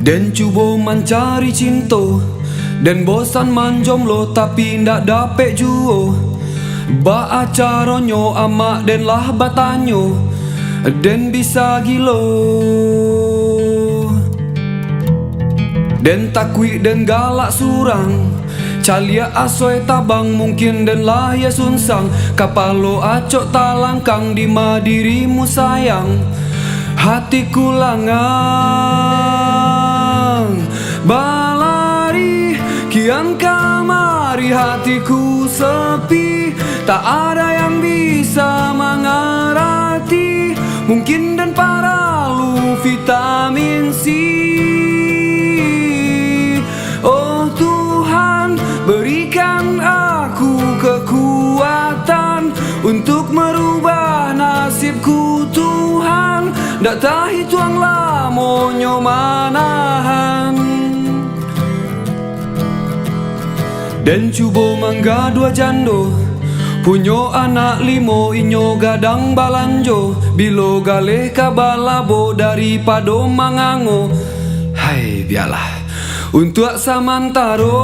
Den cubo mencari cinta, den bosan manjomlo tapi ndak dapet juo. Ba acaronyo amak den lah batanyo, den bisa gilo. Den takwi den galak surang, calia asoy tabang mungkin den lah ya sunsang. Kapalo acok talangkang di dirimu sayang, hatiku langang. Balari kian kamari hatiku sepi, tak ada yang bisa mengerti. Mungkin dan paralu vitamin C. Oh Tuhan, berikan aku kekuatan untuk merubah nasibku Tuhan. Ndak tahi tuang lamonyo manahan. Den cubo mangga dua jando, punyo anak limo inyo gadang balanjo. Bilo galeh kabalabo daripada mangango. Hai biarlah untuk samantaro.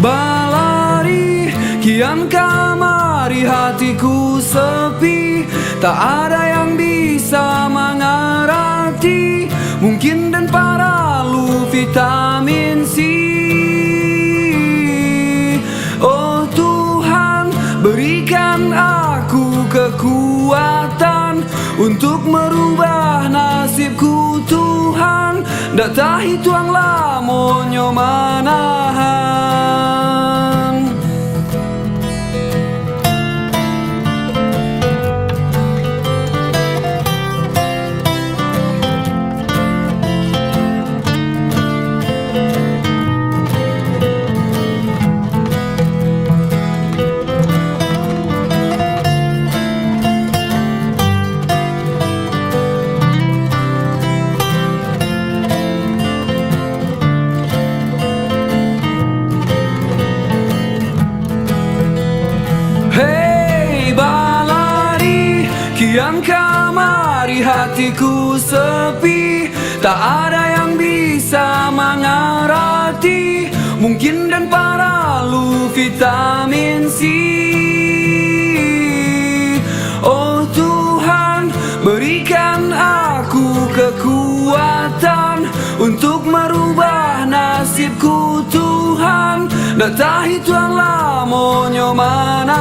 Balari kian kamari hatiku sepi, tak ada yang bisa mengerti. Mungkin dan paralu vitamin C. Oh Tuhan, berikan aku kekuatan untuk merubah nasibku Tuhan. Ndak tahi tuang lamonyo manahan. Hei balari, kian kamari hatiku sepi, tak ada yang bisa mengerti. Mungkin dan paralu vitamin C. Oh Tuhan, berikan aku kekuatan untuk merubah nasibku Tuhan. Ndak tahi tuang lamonyo manahan.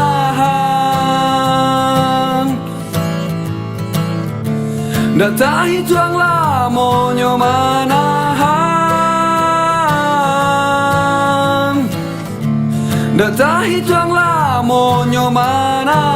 Ndak tahi tuang lamonyo manahan. Ndak tahi tuang lamonyo manahan.